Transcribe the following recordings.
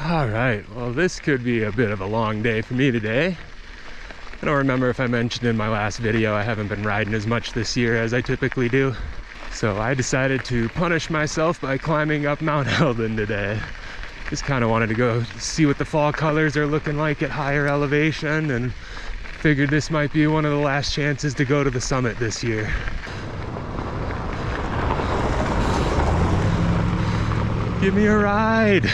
All right, well, this could be a bit of a long day for me today. I don't remember if I mentioned in my last video, I haven't been riding as much this year as I typically do. So I decided to punish myself by climbing up Mount Elden today. Just kind of wanted to go see what the fall colors are looking like at higher elevation, and figured this might be one of the last chances to go to the summit this year. Give me a ride!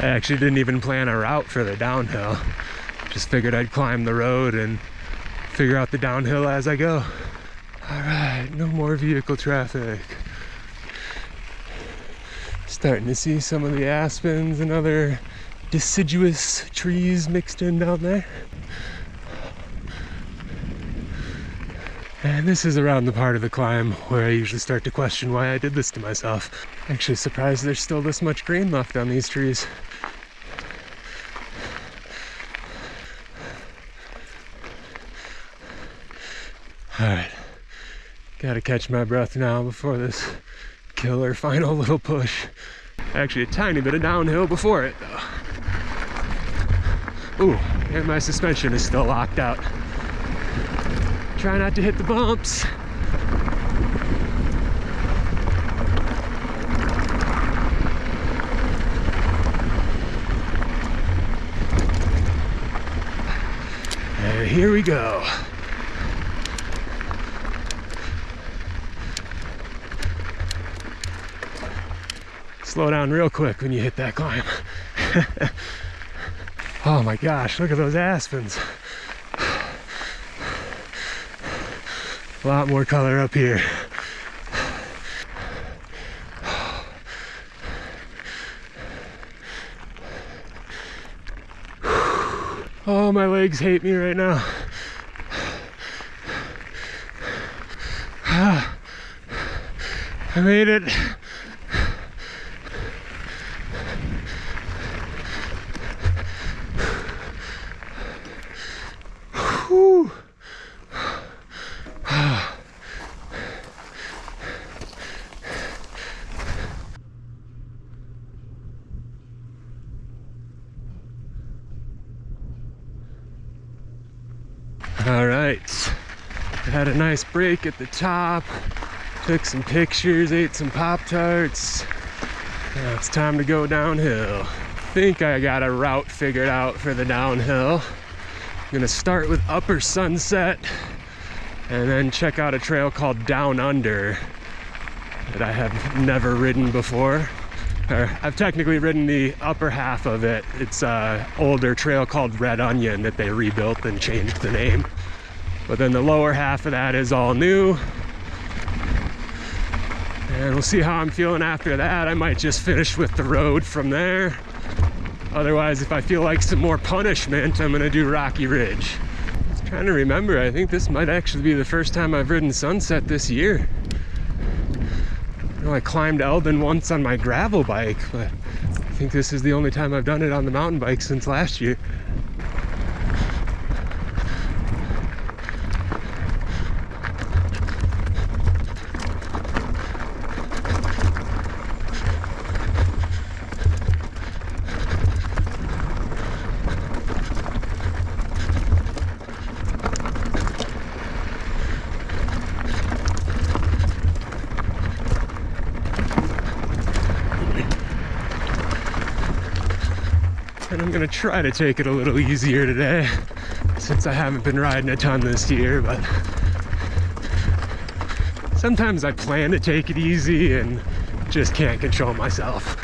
I actually didn't even plan a route for the downhill. Just figured I'd climb the road and figure out the downhill as I go. All right, no more vehicle traffic. Starting to see some of the aspens and other deciduous trees mixed in down there. And this is around the part of the climb where I usually start to question why I did this to myself. Actually surprised there's still this much green left on these trees. Alright, gotta catch my breath now before this killer final little push. Actually a tiny bit of downhill before it though. Ooh, and my suspension is still locked out. Try not to hit the bumps. And here we go. Slow down real quick when you hit that climb. Oh my gosh, look at those aspens. A lot more color up here. Oh, my legs hate me right now. I made it. Whew. All right, had a nice break at the top, took some pictures, ate some Pop-Tarts. Now it's time to go downhill. I think I got a route figured out for the downhill. I'm gonna start with Upper Sunset and then check out a trail called Down Under that I have never ridden before. Or I've technically ridden the upper half of it. It's an older trail called Red Onion that they rebuilt and changed the name. But then the lower half of that is all new. And we'll see how I'm feeling after that. I might just finish with the road from there. Otherwise, if I feel like some more punishment, I'm gonna do Rocky Ridge. I was trying to remember, I think this might actually be the first time I've ridden Sunset this year. I climbed Elden once on my gravel bike, but I think this is the only time I've done it on the mountain bike since last year. And I'm gonna try to take it a little easier today, since I haven't been riding a ton this year, but sometimes I plan to take it easy and just can't control myself.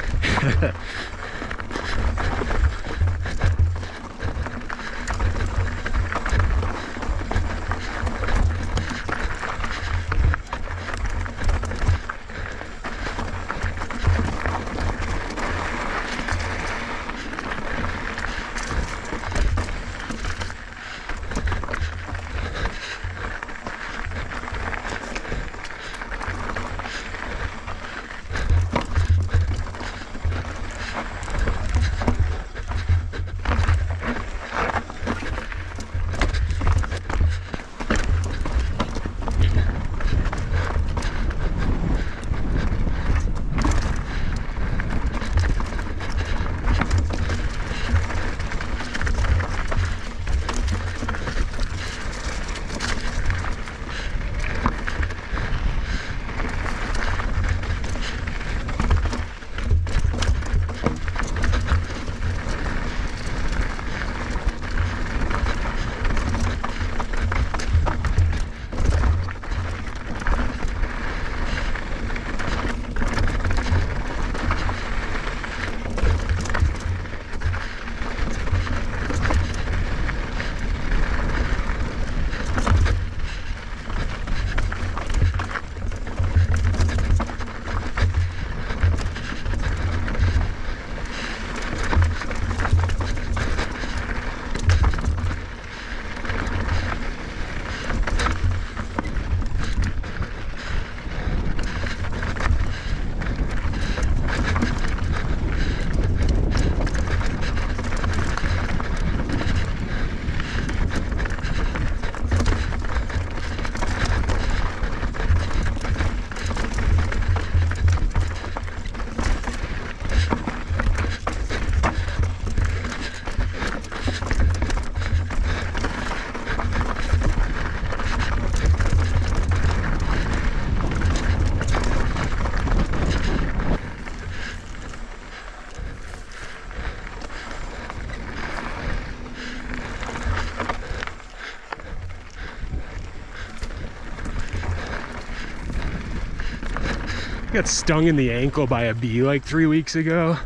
got stung in the ankle by a bee like 3 weeks ago.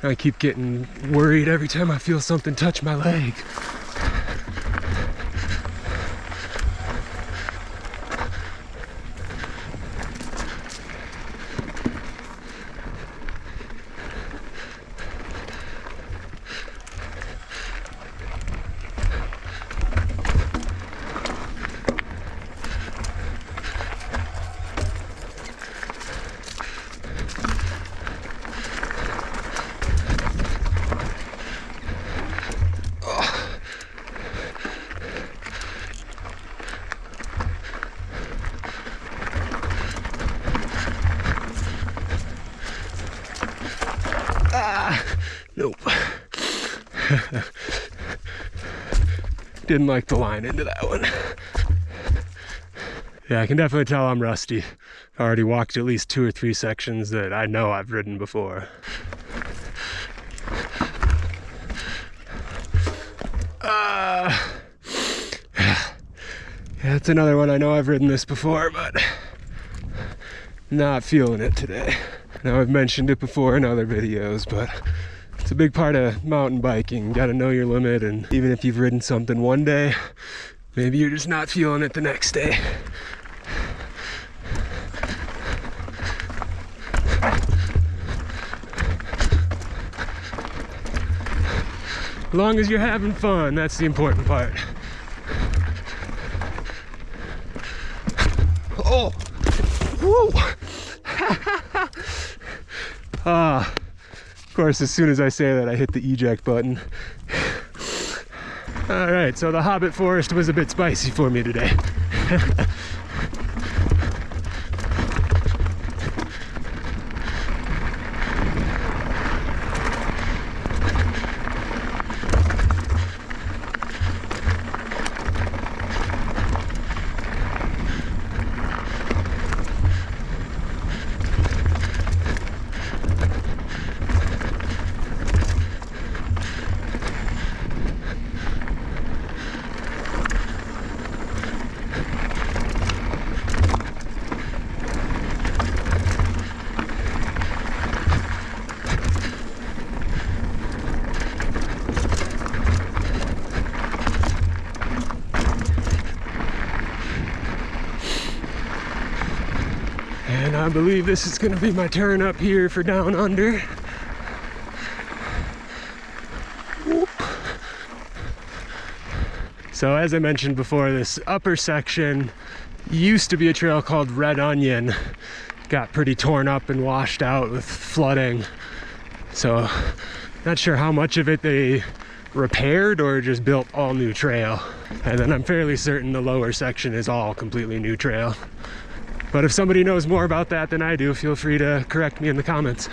I keep getting worried every time I feel something touch my leg. Nope. Didn't like the line into that one. Yeah, I can definitely tell I'm rusty. I already walked at least 2 or 3 sections that I know I've ridden before. Yeah, it's another one. I know I've ridden this before, but not feeling it today. Now, I've mentioned it before in other videos, but it's a big part of mountain biking. You gotta know your limit, and even if you've ridden something one day, maybe you're just not feeling it the next day. As long as you're having fun, that's the important part. Oh! Woo! Of course, as soon as I say that, I hit the eject button. All right, so the Hobbit Forest was a bit spicy for me today. And I believe this is gonna be my turn up here for down under. Whoop. So as I mentioned before, this upper section used to be a trail called Red Onion. Got pretty torn up and washed out with flooding. So not sure how much of it they repaired or just built all new trail. And then I'm fairly certain the lower section is all completely new trail. But if somebody knows more about that than I do, feel free to correct me in the comments.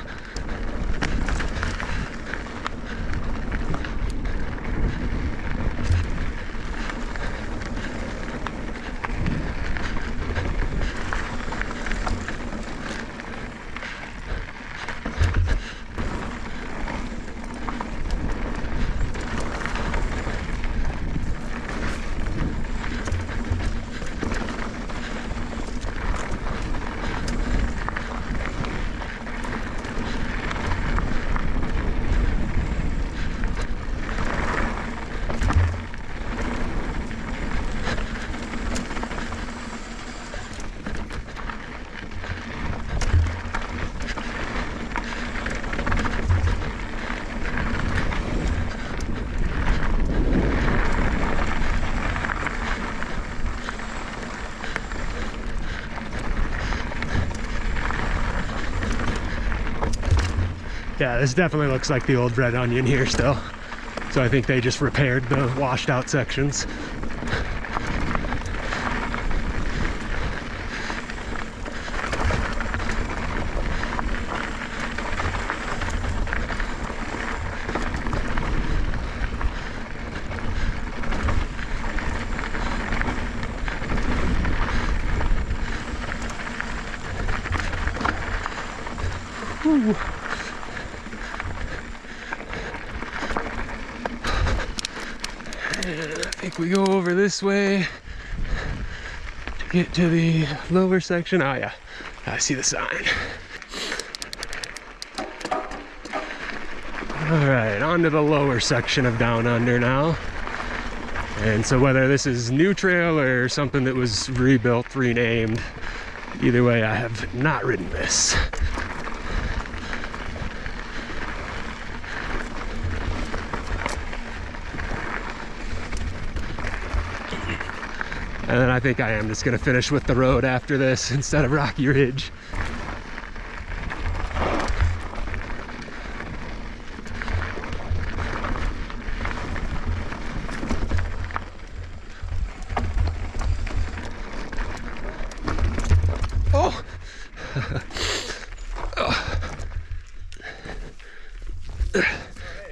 Yeah, this definitely looks like the old Red Onion here still. So I think they just repaired the washed out sections. Whew. I think we go over this way to get to the lower section. Oh yeah, I see the sign. All right, on to the lower section of Down Under now. And so whether this is new trail or something that was rebuilt, renamed, either way, I have not ridden this. And then I think I am just gonna finish with the road after this instead of Rocky Ridge. Oh!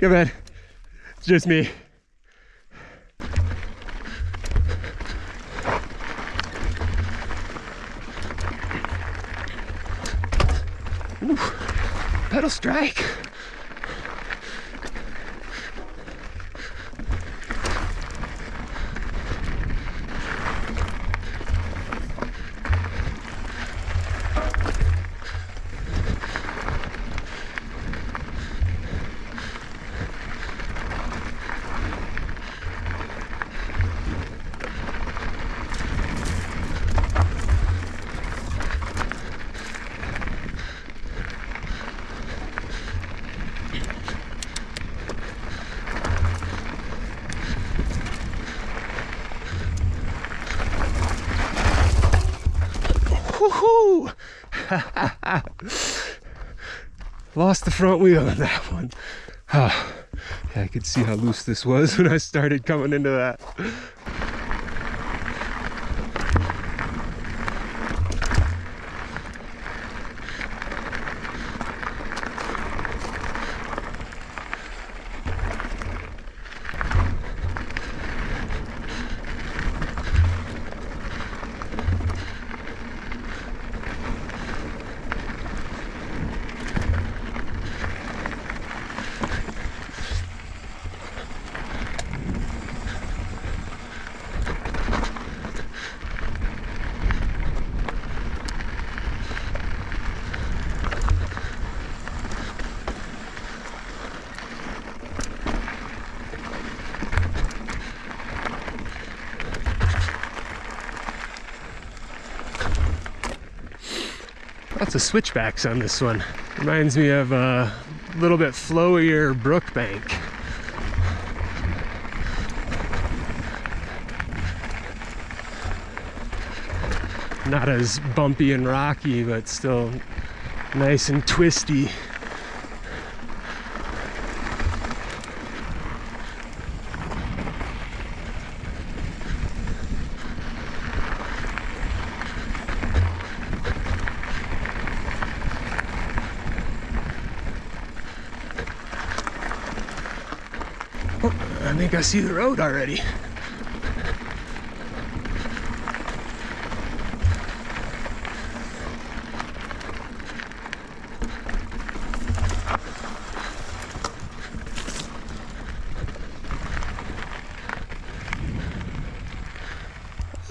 Go ahead. It's just me. Ooh, pedal strike. Woohoo! Lost the front wheel on that one. Yeah, I could see how loose this was when I started coming into that. Lots of switchbacks on this one. Reminds me of a little bit flowier brook bank. Not as bumpy and rocky, but still nice and twisty. Oh, I think I see the road already.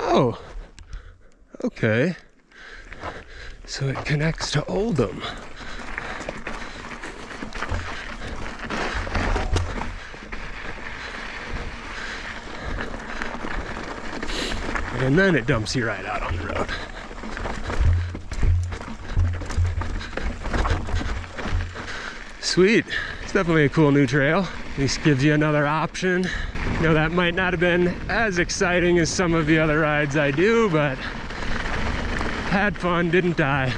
Oh, okay. So it connects to Oldham. And then it dumps you right out on the road. Sweet. It's definitely a cool new trail. At least gives you another option. You know, that might not have been as exciting as some of the other rides I do, but had fun, didn't die.